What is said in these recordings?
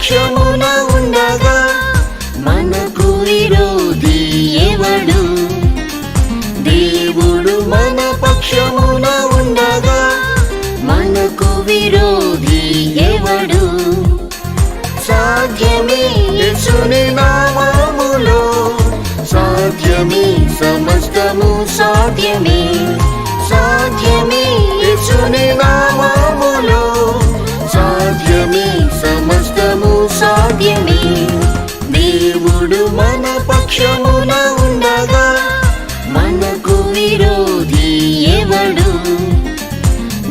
పక్షమున ఉండగా మనకు విరోధి ఎవడు? దేవుడు మన పక్షమున ఉండగా మనకు విరోధి ఎవడు? సాధ్యమే యేసుని నామములో, సాధ్యమే సమస్తము సాధ్యమే, సాధ్యమే యేసుని నామములో, సాధ్యమే సమస్తము సాధ్యమే. దేవుడు మన పక్షమున ఉండగా మనకు విరోధి ఎవడు?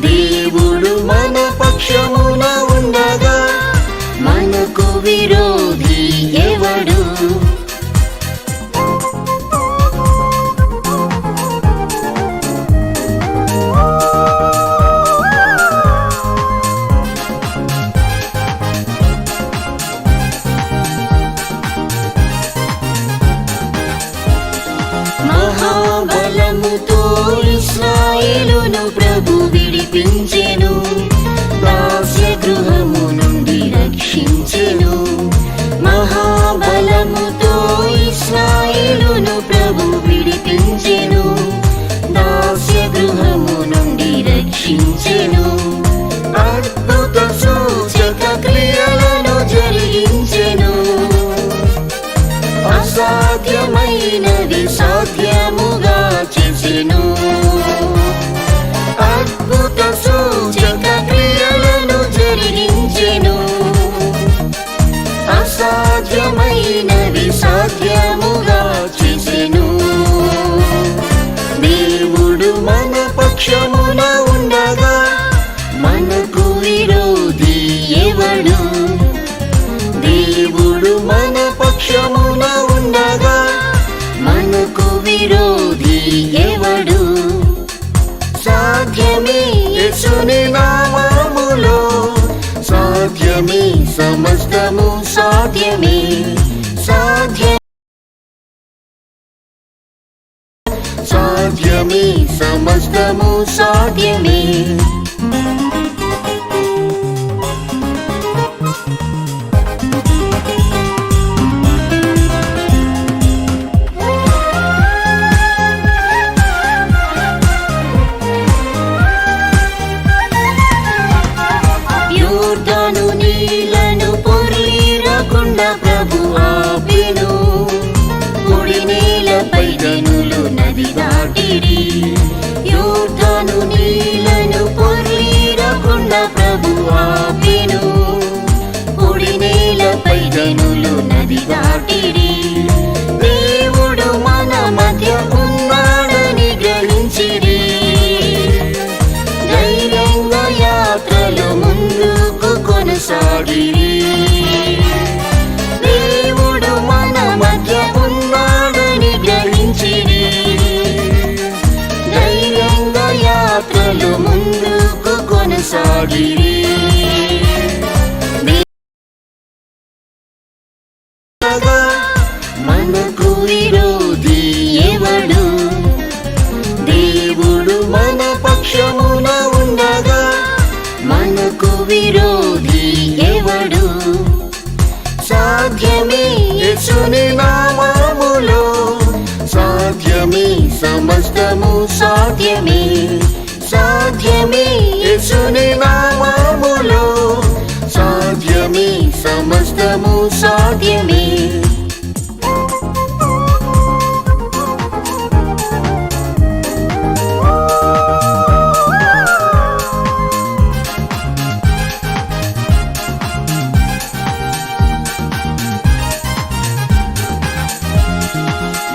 దేవుడు మన పక్షమున ఉండగా మనకు విరోధి ఎవడు? మహాబలముతో ఇశ్రాయేలును ప్రభు విడిపించెను, దాస్య గృహము నుండి రక్షించెను. మహాబలముతో ఇశ్రాయేలును ప్రభు విడిపించెను, దాస్య గృహము నుండి రక్షించెను. అద్భుత సూచక క్రియలను జరిగించెను, అసాధ్యమైనది సాధ్యముగా చేసెను. అద్భుత సూచక క్రియలను జరిగించెను, అసాధ్యమైనది సాధ్యముగా చేసెను. దేవుడు మన పక్షమున ఉండగా మనకు విరోధి ఎవడు? దేవుడు మన పక్షమున ఉండగా మనకు విరోధి ఎవడు? సాధ్యమే యేసుని నామములో, సాధ్యమే సమస్తము సాధ్యమే, సాధ్యమే సమస్తము సాధ్యమే. యోర్దాను నీళ్లను పొర్లిరకుండా ప్రభు ఆపెను, పొడి నేలపై జనులు నది దాటిరి. యోర్దాను నీళ్లను పొర్లిరకుండా ప్రభు ఆపెను, పొడి నేలపై జనులు నది దాటిరి. దేవుడు మన మధ్య ఉన్నాడని గ్రహించిరి, ధైర్యంగా యాత్రలు ముందుకు కొనసాగిరి. దేవుడు మన మధ్య ఉన్నాడని గ్రహించిరి, ధైర్యంగా యాత్రలు ముందుకు కొనసాగిరి. మనకు విరోధి ఎవడు? దేవుడు మన పక్షమున ఉండగా మనకు విరోధి ఎవడు? సాధ్యమే యేసుని నామములో, సాధ్యమే సమస్తము సాధ్యమే, సాధ్యమే యేసుని నామములో, సాధ్యమే సమస్తము సాధ్యమే.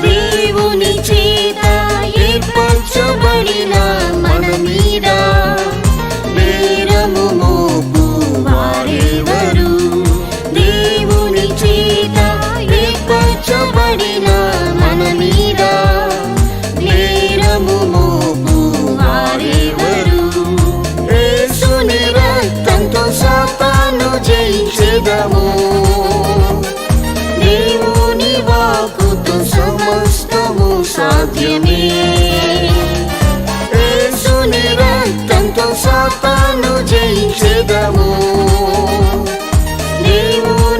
దేవుని చేత ఏర్పరచబడిన మన మీద నేరము మోపు వారెవరు? దేవుని చేత ఏర్పరచబడిన మన మీద నేరము మోపు వారెవరు? యేసుని రక్తంతో సాతాను జయించెదము, దేవుని వాక్కుతో సమస్తము సాధ్యమే. యేసుని రక్తంతో సాతాను జయించెదము, దేవుని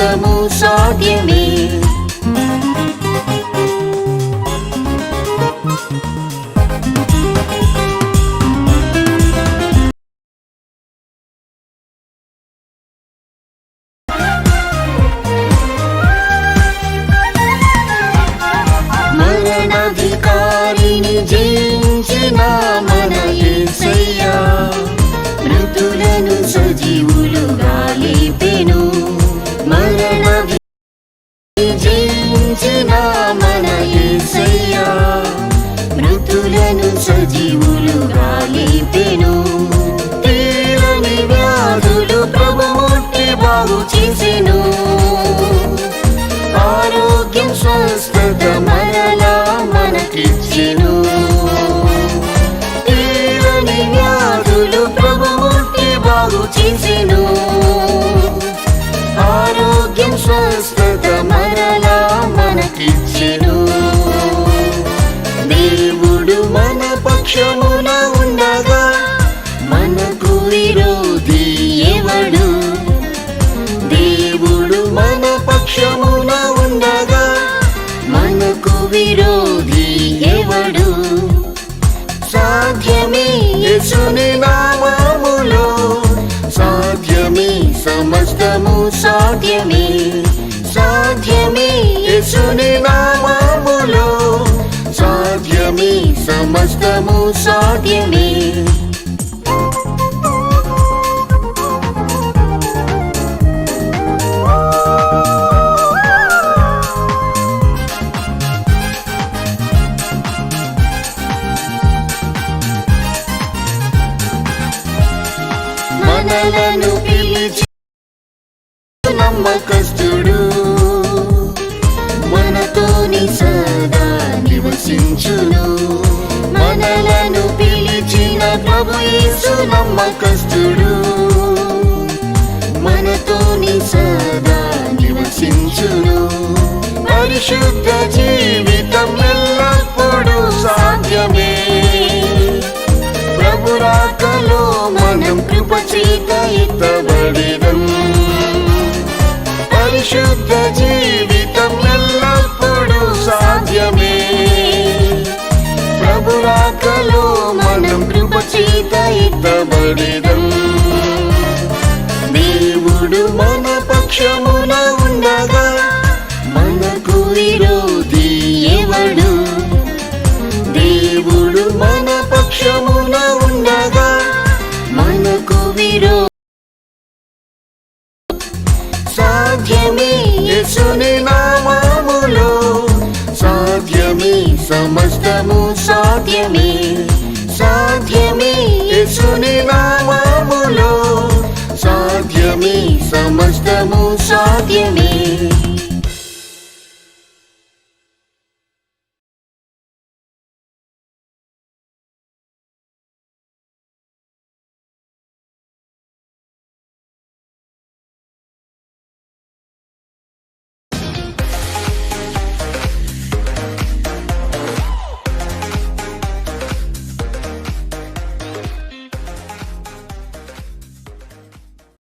సమస్తము సాధ్యమే. మరణాధికారిని జయించిన మన యేసయ్యా మృతులను సజీవులుగా లేపెను. మరణాధికారిని జయించిన మన యేసయ్యా మృతులను సజీవులుగా లేపెను. తీరని వ్యాధులు ప్రభు ముట్టి బాగు చేసెను. ఆరోగ్యం స్వస్థత మరలా మనకిచ్చెను. తీరని వ్యాధులు ప్రభు ముట్టి బాగు చేసెను. ఆరోగ్యం స్వస్థత మరలా మనకిచ్చెను. దేవుడు మన పక్షమున ఉండగా మనకు విరోధి ఎవడు? దేవుడు మన పక్షమున ఉండగా మనకు విరోధి ఎవడు? సాధ్యమే యేసుని నామములో సాధ్యమే సమస్తము సాధ్యమే. సాధ్యమే యేసుని నామములో సాధ్యమే సమస్తము సాధ్యమే. మనలను పిలిచి నమ్మకస్తుడు మనతోని సదా నివసించును. మనలను పిలిచిన ప్రభు యేసు నమ్మకస్తుడు మనతోని సదా నివసించును. పరిశుద్ధ జీవితం ఎల్లప్పుడూ సాధ్యమే. ప్రభు రాకలో మనం కృపచేత ఎత్తబడెదం. పరిశుద్ధ జీవితం ఎల్లప్పుడూ సాధ్యమే. ప్రభు రాకలో మనం కృపచేత ఎత్తబడెదం. దేవుడు మన పక్షమున ఉండగా మనకు విరోధి ఎవడు? దేవుడు మన పక్షమున ఉండగా మనకు విరోధి సాధ్యమే యేసుని నామములో సాధ్యమే సమస్తము సాధ్యమే. సాధ్యమే యేసుని నామములో సాధ్యమే సమస్తము సాధ్యమే.